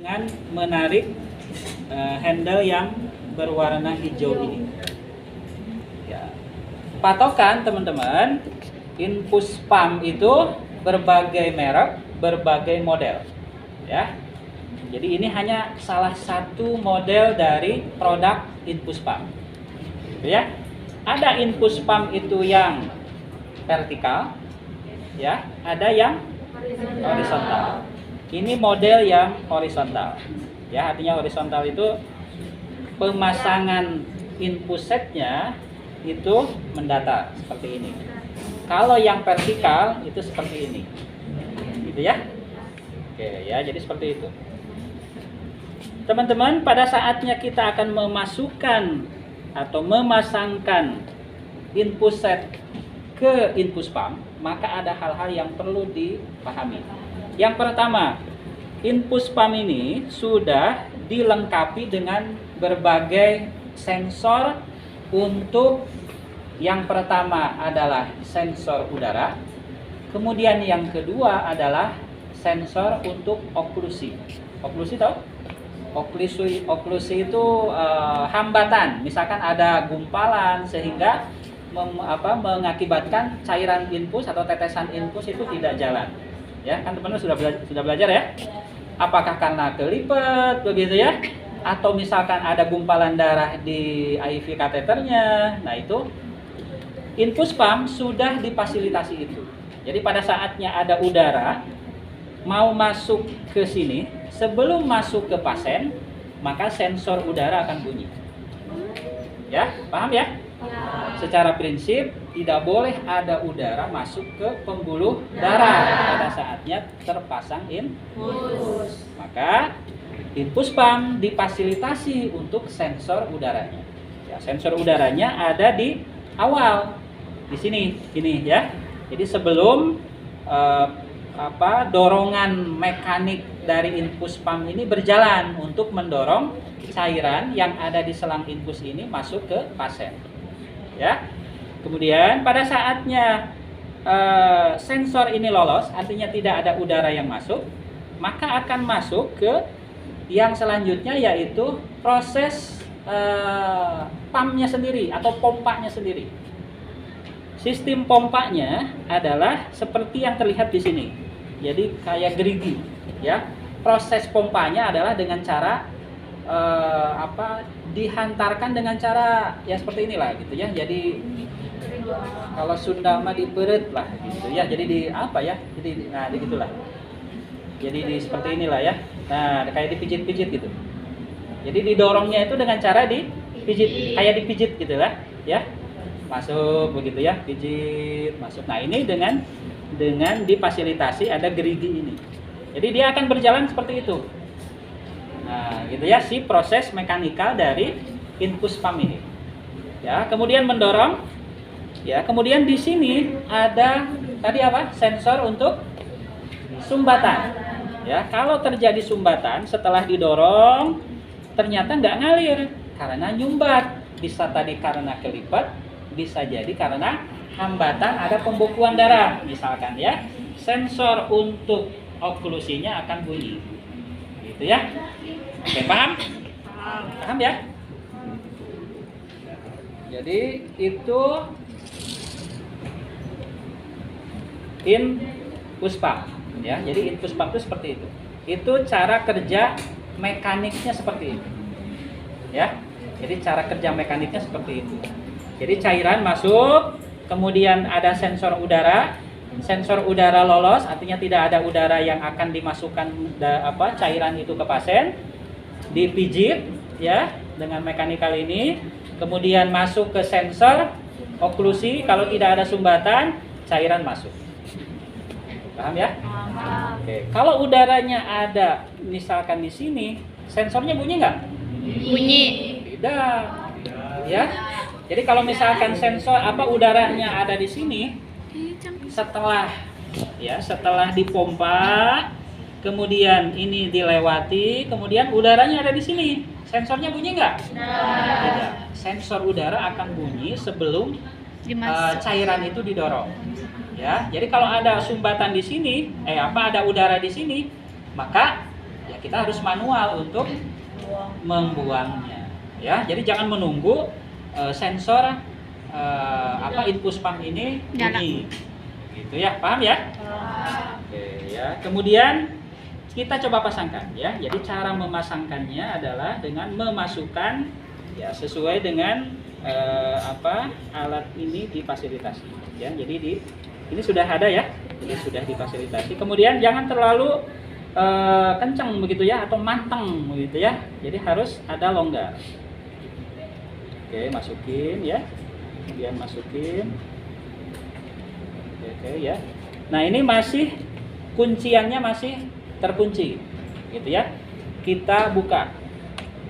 dengan menarik handle yang berwarna hijau ini. Ya. Patokan teman-teman, infus pump itu berbagai merek, berbagai model. Ya. Jadi ini hanya salah satu model dari produk infus pump. Ya. Ada infus pump itu yang vertikal, ya, ada yang horizontal. Ini model yang horizontal. Ya, artinya horizontal itu pemasangan infus setnya itu mendatar seperti ini. Kalau yang vertikal itu seperti ini. Gitu ya. Oke, ya, jadi seperti itu. Teman-teman, pada saatnya kita akan memasukkan atau memasangkan infus set ke infus pump, maka ada hal-hal yang perlu dipahami. Yang pertama, infus pump ini sudah dilengkapi dengan berbagai sensor. Untuk yang pertama adalah sensor udara, kemudian yang kedua adalah sensor untuk oklusi. Oklusi tahu? Oklusi itu hambatan, misalkan ada gumpalan sehingga mengakibatkan cairan infus atau tetesan infus itu tidak jalan. Ya, kan teman-teman sudah belajar ya? Apakah karena kelipet begitu ya? Atau misalkan ada gumpalan darah di IV kateternya. Nah, itu infus pump sudah difasilitasi itu. Jadi pada saatnya ada udara mau masuk ke sini, sebelum masuk ke pasien, maka sensor udara akan bunyi. Ya, paham ya? Secara prinsip tidak boleh ada udara masuk ke pembuluh darah pada saatnya terpasang infus. Maka infus pump difasilitasi untuk sensor udaranya. Ya, sensor udaranya ada di awal, di sini, ini ya. Jadi sebelum dorongan mekanik dari infus pump ini berjalan untuk mendorong cairan yang ada di selang infus ini masuk ke pasien. Ya. Kemudian pada saatnya sensor ini lolos, artinya tidak ada udara yang masuk, maka akan masuk ke yang selanjutnya, yaitu proses pumpnya sendiri atau pompanya sendiri. Sistem pompanya adalah seperti yang terlihat di sini. Jadi kayak gerigi, ya. Proses pompanya adalah dengan cara dihantarkan dengan cara ya seperti inilah gitu ya. Jadi kalau Sunda mah diperet lah gitu ya. Jadi di apa ya? Jadi nah begitulah. Jadi seperti inilah ya. Nah, kayak dipijit-pijit gitu. Jadi didorongnya itu dengan cara dipijit, kayak dipijit gitu lah, ya. Masuk begitu ya, pijit, masuk. Nah, ini dengan difasilitasi ada gerigi ini. Jadi dia akan berjalan seperti itu. Nah, gitu ya, si proses mekanikal dari infus pump ini. Ya, kemudian mendorong. Ya, kemudian di sini ada tadi apa? Sensor untuk sumbatan. Ya, kalau terjadi sumbatan setelah didorong ternyata nggak ngalir karena nyumbat. Bisa tadi karena kelipet, bisa jadi karena hambatan ada pembekuan darah misalkan ya. Sensor untuk oklusinya akan bunyi. Gitu ya. Oke, paham? Paham ya? Jadi itu infus pump ya. Jadi infus pump itu seperti itu. Itu cara kerja mekaniknya seperti itu. Ya. Jadi cara kerja mekaniknya seperti itu. Jadi cairan masuk, kemudian ada sensor udara. Sensor udara lolos, artinya tidak ada udara yang akan dimasukkan cairan itu ke pasien. Dipijit ya dengan mekanikal ini. Kemudian masuk ke sensor oklusi, kalau tidak ada sumbatan, cairan masuk. Paham ya? Oke. Kalau udaranya ada misalkan di sini, sensornya bunyi nggak? Bunyi. Tidak. Ya. Jadi kalau misalkan sensor udaranya ada di sini, setelah dipompa, kemudian ini dilewati, kemudian udaranya ada di sini, sensornya bunyi nggak? Tidak. Sensor udara akan bunyi sebelum cairan itu didorong. Ya, jadi kalau ada sumbatan di sini, ada udara di sini, maka ya kita harus manual untuk membuangnya. Ya, jadi jangan menunggu sensor infus pump ini bunyi. Gitu ya, paham ya? Oke ya. Kemudian kita coba pasangkan ya. Jadi cara memasangkannya adalah dengan memasukkan ya sesuai dengan alat ini difasilitasi ya. Jadi ini sudah ada ya. Jadi sudah difasilitasi. Kemudian jangan terlalu kencang begitu ya atau manteng begitu ya. Jadi harus ada longgar. Oke, masukin ya. Kemudian masukin. Oke ya. Nah, ini masih kunciannya masih terkunci. Gitu ya. Kita buka.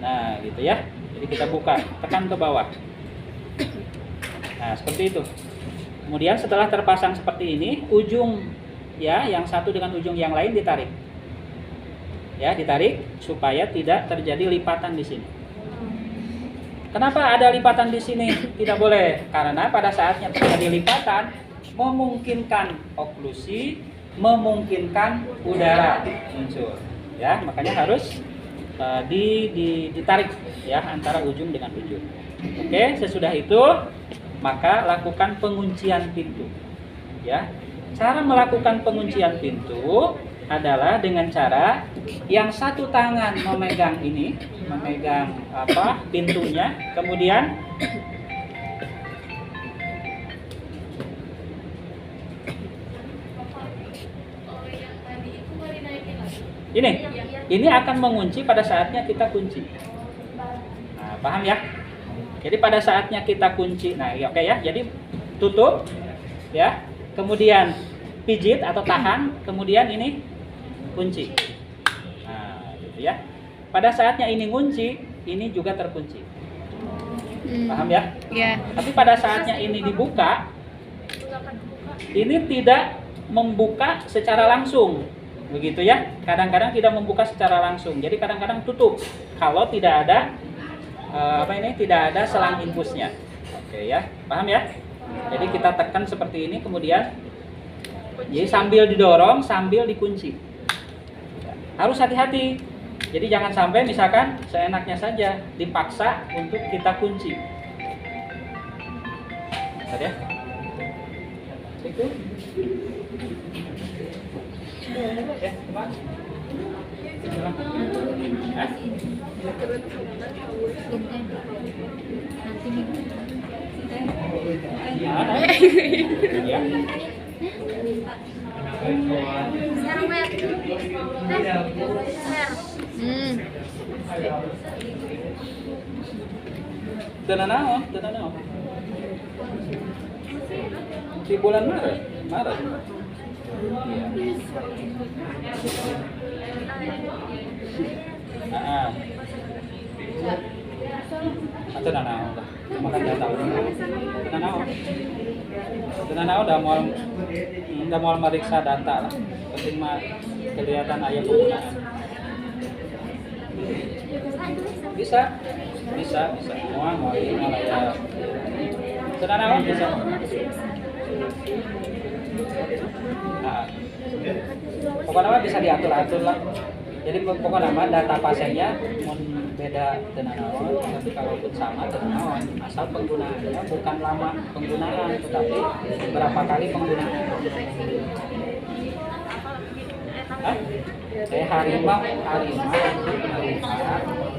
Nah, gitu ya. Jadi kita buka, tekan ke bawah. Nah, seperti itu. Kemudian setelah terpasang seperti ini, ujung ya yang satu dengan ujung yang lain ditarik. Ya, ditarik supaya tidak terjadi lipatan di sini. Kenapa ada lipatan di sini? Tidak boleh, karena pada saatnya terjadi lipatan memungkinkan oklusi, memungkinkan udara muncul. Ya, makanya harus ditarik ya antara ujung dengan ujung. Oke, sesudah itu maka lakukan penguncian pintu. Ya, cara melakukan penguncian pintu adalah dengan cara yang satu tangan memegang ini, memegang pintunya, kemudian ini akan mengunci pada saatnya kita kunci. Nah, paham ya? Jadi pada saatnya kita kunci, nah oke ya, jadi tutup ya, kemudian pijit atau tahan, kemudian ini kunci. Nah, gitu ya. Pada saatnya ini ngunci, ini juga terkunci. Paham ya? Iya. Tapi pada saatnya ini dibuka, ini tidak membuka secara langsung. Begitu ya. Kadang-kadang tidak membuka secara langsung. Jadi kadang-kadang tutup kalau tidak ada tidak ada selang infusnya. Oke ya. Paham ya? Jadi kita tekan seperti ini, kemudian jadi sambil didorong, sambil dikunci. Harus hati-hati. Jadi jangan sampai misalkan seenaknya saja dipaksa untuk kita kunci. Bentar ya. Itu. Ya, coba. Tenanawan. Di bulan Maret. Tenanawan. Makan data. Tenanawan udah mau meriksa data lah. Penting mah kelihatan ayat penggunaan. Bisa. Mau ya. Tenanawan bisa. Nah, pokoknya bisa diatur lah. Jadi pokoknya data pasiennya beda tenanawan, tapi kalaupun sama tenanawan, asal penggunaannya bukan lama penggunaan, tetapi berapa kali penggunaan. Harimau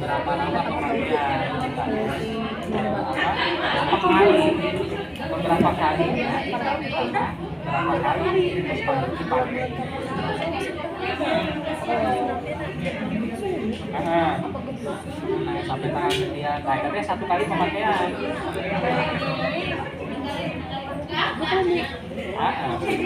berapa lama pemakaian, berapa kali sampai tangan dia, katanya 1 kali pemakaian. Di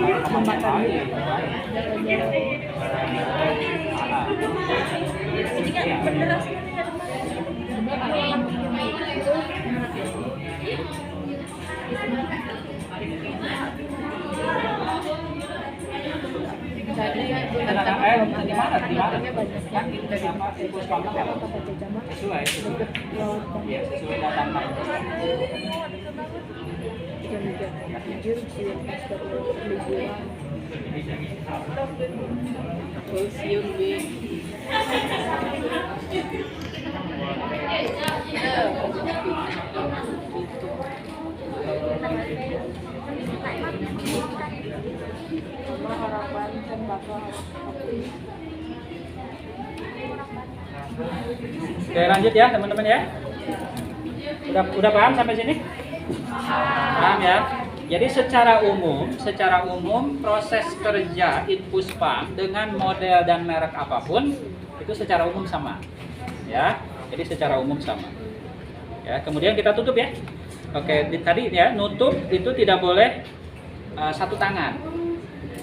mana? Kan sama infus pump kan? Sesuai data main. Siun Oke, lanjut ya teman-teman ya. Udah paham sampai sini? Paham ya? Jadi secara umum proses kerja Inpuspam dengan model dan merek apapun itu secara umum sama. Ya. Jadi secara umum sama. Ya, kemudian kita tutup ya. Oke, tadi ya, nutup itu tidak boleh satu tangan.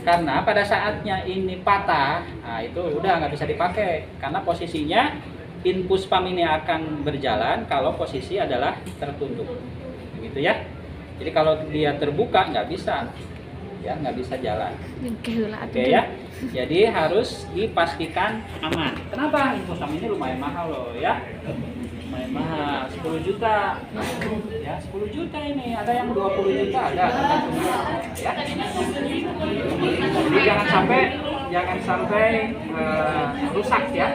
Karena pada saatnya ini patah, nah itu udah nggak bisa dipakai. Karena posisinya Inpuspam ini akan berjalan kalau posisi adalah tertutup. Begitu ya. Jadi kalau dia terbuka nggak bisa, ya nggak bisa jalan. Oke ya. Jadi harus dipastikan aman. Kenapa? Inpuspam ini lumayan mahal loh ya. Lumayan mahal, 10 juta. Ya 10 juta ini. Ada yang 20 juta ada. Ya. Jadi jangan sampai rusak ya.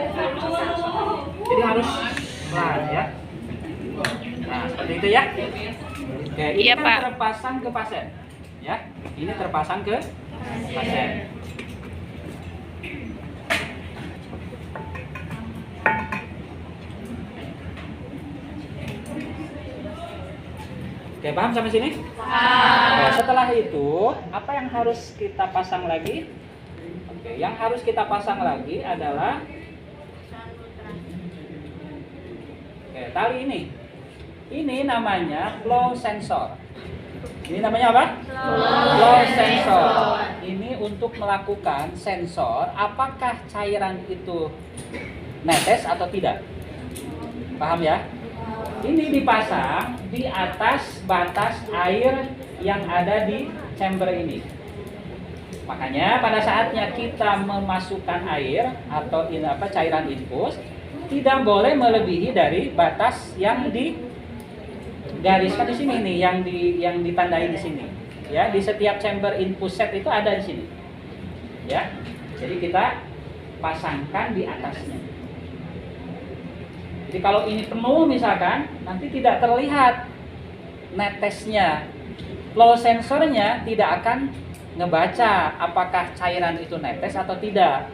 Jadi harus pelan ya. Nah seperti itu ya. Oke, ini iya, kan Pak. terpasang ke pasien, ya. Ini terpasang ke pasien. Oke, paham sampai sini? Nah, setelah itu, apa yang harus kita pasang lagi? Oke, yang harus kita pasang lagi adalah tali ini. Ini namanya flow sensor. Ini namanya apa? Flow sensor. Ini untuk melakukan sensor apakah cairan itu netes atau tidak. Paham ya? Ini dipasang di atas batas air yang ada di chamber ini. Makanya pada saatnya kita memasukkan air atau cairan infus tidak boleh melebihi dari batas yang digariskan di sini nih, yang ditandai di sini. Ya, di setiap chamber infus set itu ada di sini. Ya. Jadi kita pasangkan di atasnya. Jadi kalau ini penuh misalkan, nanti tidak terlihat netesnya. Flow sensornya tidak akan ngebaca apakah cairan itu netes atau tidak.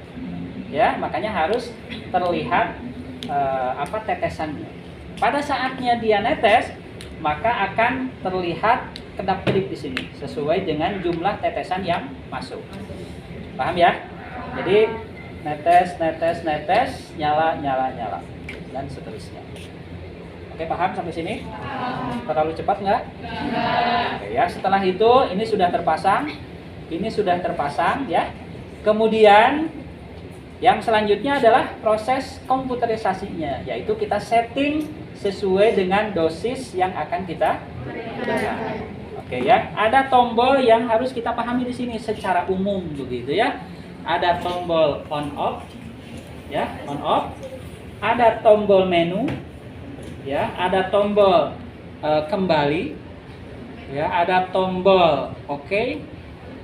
Ya, makanya harus terlihat tetesannya. Pada saatnya dia netes, maka akan terlihat kedap-kedip di sini sesuai dengan jumlah tetesan yang masuk. Paham ya? Jadi netes, nyala dan seterusnya. Oke, paham sampai sini? Terlalu cepat nggak? Oke, ya. Setelah itu ini sudah terpasang, ya. Kemudian yang selanjutnya adalah proses komputerisasinya, yaitu kita setting sesuai dengan dosis yang akan kita gunakan. Oke ya, ada tombol yang harus kita pahami di sini secara umum begitu ya. Ada tombol on off, ya, on off. Ada tombol menu, ya. Ada tombol kembali, ya. Ada tombol OK.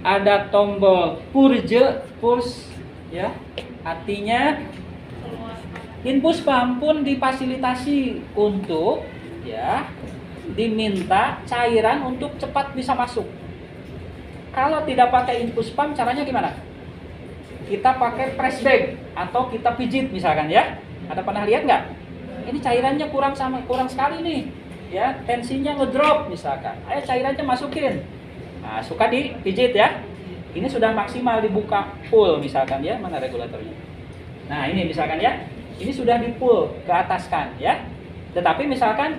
Ada tombol push, ya. Artinya Inpuspam pun difasilitasi untuk ya diminta cairan untuk cepat bisa masuk. Kalau tidak pakai Inpuspam caranya gimana? Kita pakai press bag atau kita pijit misalkan ya. Ada pernah lihat nggak? Ini cairannya kurang sekali nih. Ya, tensinya ngedrop misalkan. Ayo cairannya masukin. Nah, suka dipijit ya. Ini sudah maksimal dibuka full misalkan ya, mana regulatornya. Nah, ini misalkan ya. Ini sudah di pull ke atas kan ya. Tetapi misalkan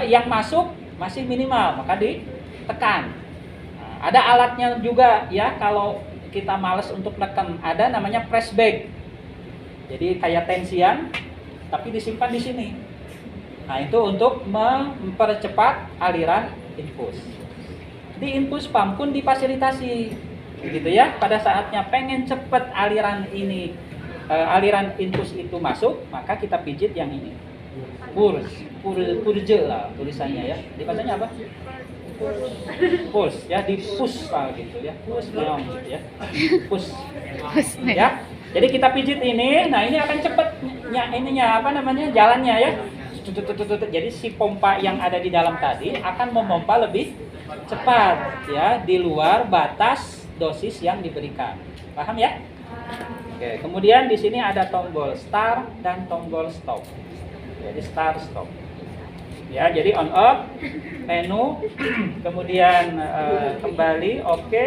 yang masuk masih minimal, maka ditekan. Nah, ada alatnya juga ya kalau kita malas untuk tekan, ada namanya press bag. Jadi kayak tensian tapi disimpan di sini. Nah, itu untuk mempercepat aliran infus. Di Inpuspam pun difasilitasi begitu ya. Pada saatnya pengen cepet aliran infus itu masuk, maka kita pijit yang ini. Purje lah tulisannya ya. Dibacanya apa? Push ya, di push lah gitu ya. Push down gitu ya. Push. Ya. Jadi kita pijit ini, nah ini akan cepet ininya apa namanya jalannya ya. Jadi si pompa yang ada di dalam tadi akan memompa lebih cepat ya di luar batas dosis yang diberikan. Paham ya? Oke, kemudian di sini ada tombol start dan tombol stop. Jadi start stop. Ya, jadi on off, menu, kemudian kembali, oke,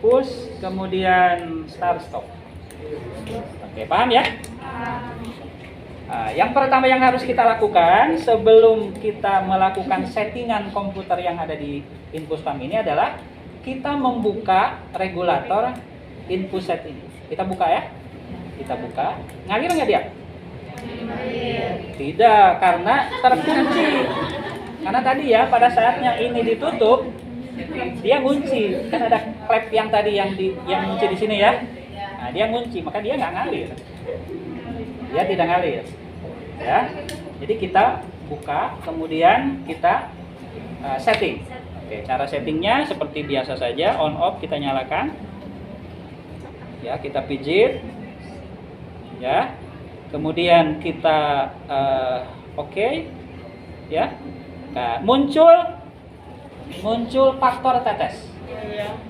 push, kemudian start stop. Oke, paham ya? Nah, yang pertama yang harus kita lakukan sebelum kita melakukan settingan komputer yang ada di InPushPump ini adalah kita membuka regulator InPushSet ini. Kita buka ya? Kita buka. Ngalir nggak dia? Tidak, karena terkunci. Karena tadi ya pada saatnya ini ditutup, dia ngunci. Kan ada klep yang tadi yang ngunci di sini ya. Nah, dia ngunci, maka dia nggak ngalir. Dia tidak ngalir. Ya. Jadi kita buka, kemudian kita setting. Oke, cara settingnya seperti biasa saja, on off kita nyalakan. Ya, kita pijit. Ya. Kemudian kita oke. Ya. Nah, muncul faktor tetes.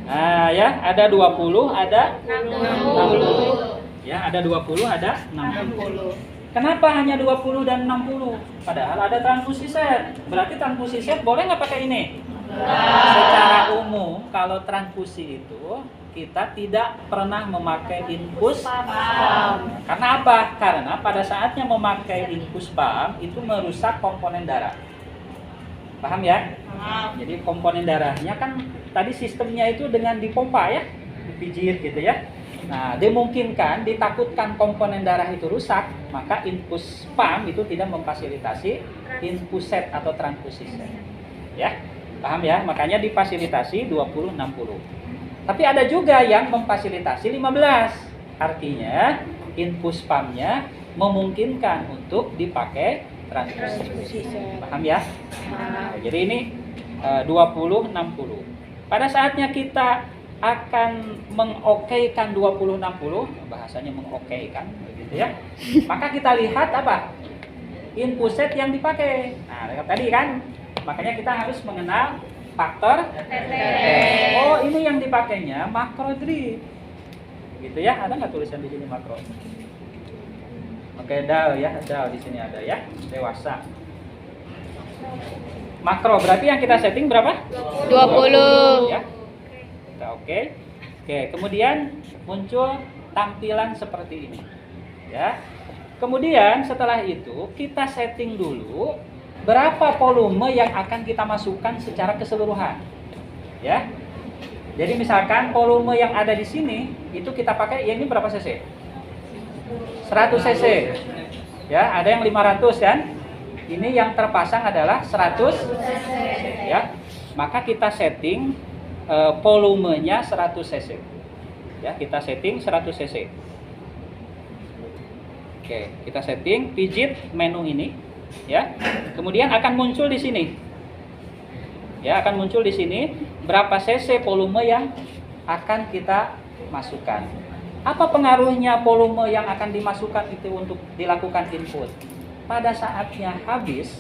Nah, ya, ada 20, ada 60. Ya, ada 20, ada 60. Kenapa hanya 20 dan 60? Padahal ada transfusi set. Berarti transfusi set boleh nggak pakai ini? Secara umum, kalau transfusi itu kita tidak pernah memakai infus pump. Karena apa? Karena pada saatnya memakai infus pump itu merusak komponen darah. Paham ya? Jadi komponen darahnya kan tadi sistemnya itu dengan dipompa ya, dipijit gitu ya. Nah, dimungkinkan, ditakutkan komponen darah itu rusak, maka infus pump itu tidak memfasilitasi infus set atau transfusi set. Ya, paham ya? Makanya difasilitasi 20-60. Tapi ada juga yang memfasilitasi 15. Artinya infus pumpnya memungkinkan untuk dipakai transfusi. Paham ya? Nah, jadi ini 20-60. Pada saatnya kita akan mengokeikan 20-60, bahasanya mengokeikan begitu ya. Maka kita lihat apa? Input set yang dipakai. Nah, tadi kan, makanya kita harus mengenal faktor tetes. Oh, ini yang dipakainya makro drip. Gitu ya. Ada nggak tulisan di sini makro? Oke, dal ya, dal di sini ada ya, dewasa. Makro berarti yang kita setting berapa? 20 ya. Oke. Kemudian muncul tampilan seperti ini. Ya. Kemudian setelah itu kita setting dulu berapa volume yang akan kita masukkan secara keseluruhan. Ya. Jadi misalkan volume yang ada di sini itu kita pakai ya ini berapa cc? 100 cc. Ya, ada yang 500 kan? Ini yang terpasang adalah 100 cc ya. Maka kita setting volumenya 100 cc. Ya, kita setting 100 cc. Oke, kita setting pijit menu ini ya. Kemudian akan muncul di sini. Ya, akan muncul di sini berapa cc volume yang akan kita masukkan. Apa pengaruhnya volume yang akan dimasukkan itu untuk dilakukan input? Pada saatnya habis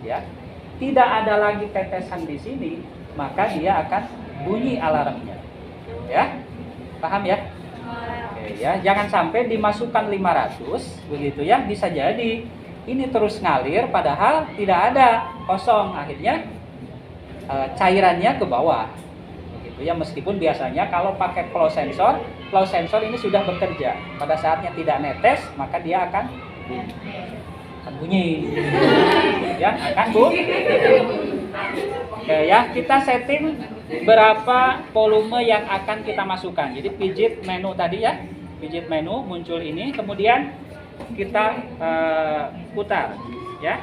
ya. Tidak ada lagi tetesan di sini, maka dia akan bunyi alarmnya. Ya. Paham ya? Oke, ya, jangan sampai dimasukkan 500 begitu ya, bisa jadi ini terus ngalir padahal tidak ada, kosong, akhirnya cairannya ke bawah. Begitu ya, meskipun biasanya kalau pakai flow sensor ini sudah bekerja. Pada saatnya tidak netes, maka dia akan bunyi. Ya, akan bunyi. Oke ya, kita setting berapa volume yang akan kita masukkan. Jadi pijit menu tadi ya, pijit menu muncul ini, kemudian kita putar ya.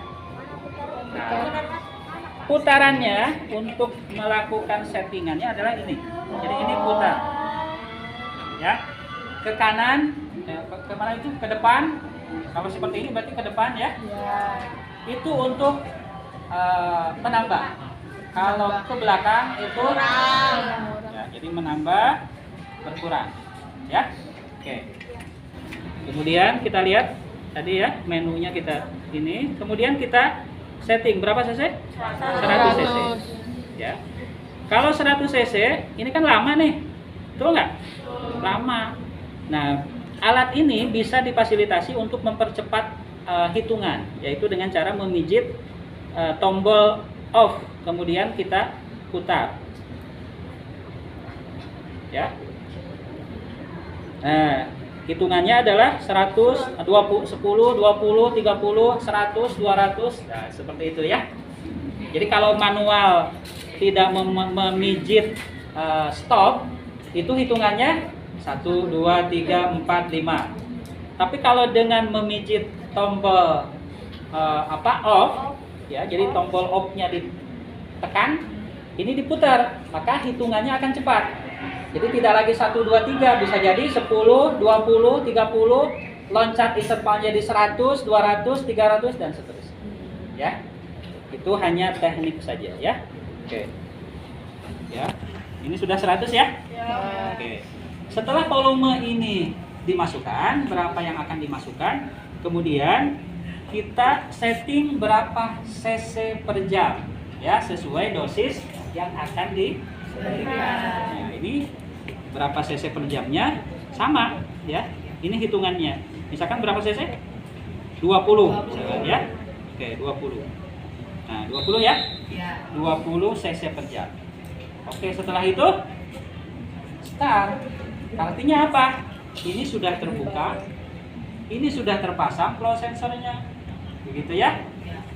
Nah, putarannya untuk melakukan settingannya adalah ini. Jadi ini putar ya, ke kanan, ke mana itu, ke depan. Kalau seperti ini berarti ke depan ya. Itu untuk menambah. Kalau ke belakang itu ya, jadi menambah, berkurang. Ya. Oke. Kemudian kita lihat tadi ya menunya kita ini. Kemudian kita setting berapa cc? 100 cc. Ya. Kalau 100 cc ini kan lama nih. Betul nggak? Lama. Nah, alat ini bisa difasilitasi untuk mempercepat hitungan, yaitu dengan cara memijit tombol off, kemudian kita putar. Ya. Nah, hitungannya adalah 100, 20, 10, 20, 30, 100, 200. Nah, seperti itu ya. Jadi kalau manual tidak memijit stop, itu hitungannya 1, 2, 3, 4, 5. Tapi kalau dengan memijit tombol off, ya, jadi tombol off-nya ditekan, ini diputar, maka hitungannya akan cepat. Jadi tidak lagi 1, 2, 3, bisa jadi 10, 20, 30, loncat intervalnya di 100, 200, 300 dan seterusnya. Ya. Itu hanya teknik saja ya. Oke. Ya. Ini sudah 100 ya? Ya. Oke. Setelah volume ini dimasukkan, berapa yang akan dimasukkan? Kemudian kita setting berapa cc per jam ya, sesuai dosis yang akan diberikan. Nah, ini berapa cc per jamnya sama ya. Ini hitungannya. Misalkan berapa cc? 20 misalkan ya. Oke, 20. Nah, 20 ya? 20 cc per jam. Oke, setelah itu start. Artinya apa? Ini sudah terbuka. Ini sudah terpasang flow sensornya. Begitu ya?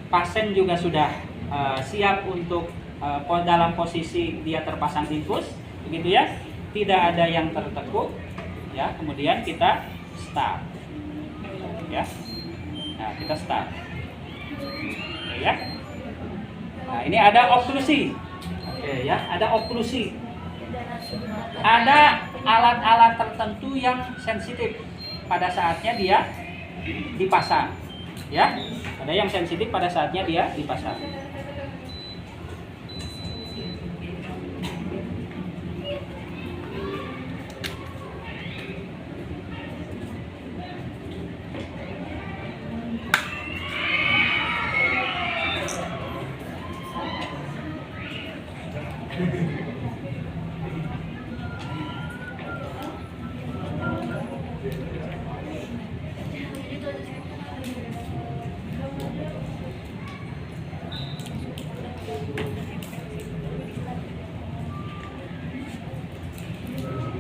Pasien juga sudah siap untuk dalam posisi dia terpasang infus, begitu ya? Tidak ada yang tertekuk. Ya, kemudian kita start. Ya. Nah, kita start. Oke ya. Nah, ini ada oklusi. Oke ya, ada oklusi. Ada alat-alat tertentu yang sensitif pada saatnya dia dipasang. Ya, ada yang sensitif pada saatnya dia dipasang.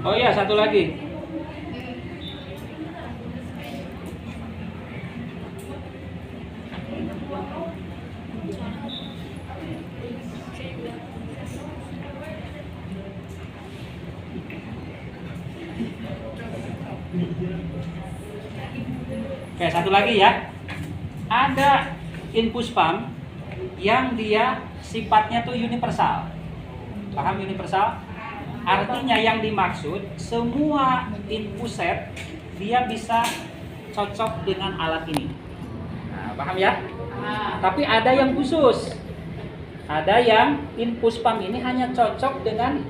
Oh iya, satu lagi. Oke, satu lagi ya. Ada infus pump yang dia sifatnya tuh universal. Paham universal? Artinya yang dimaksud semua infus set dia bisa cocok dengan alat ini. Nah, paham ya? Tapi ada yang khusus. Ada yang infus pump ini hanya cocok dengan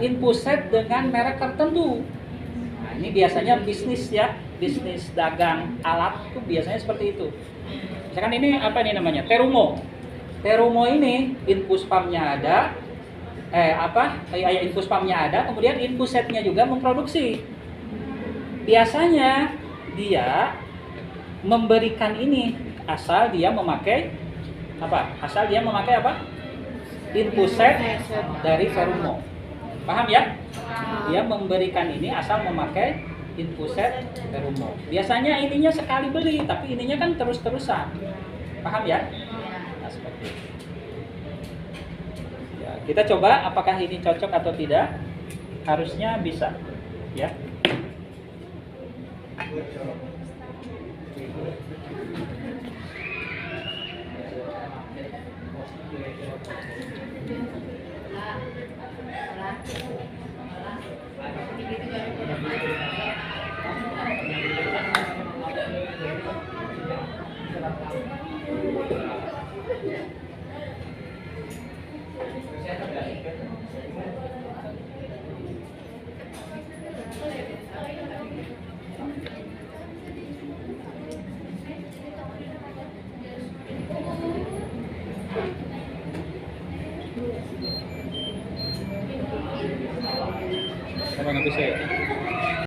infus set dengan merek tertentu. Nah, ini biasanya bisnis ya, bisnis dagang alat itu biasanya seperti itu. Misalkan ini apa ini namanya? Terumo. Terumo ini infus pumpnya ada. Infus pumpnya ada, kemudian infus setnya juga memproduksi. Biasanya dia memberikan ini asal dia memakai apa? Asal dia memakai apa? Infus set dari Terumo. Paham ya? Dia memberikan ini asal memakai infus set Terumo. Biasanya ininya sekali beli, tapi ininya kan terus-terusan. Paham ya? Nah, seperti itu. Kita coba apakah ini cocok atau tidak. Harusnya bisa ya. Apa nggak bisa ya?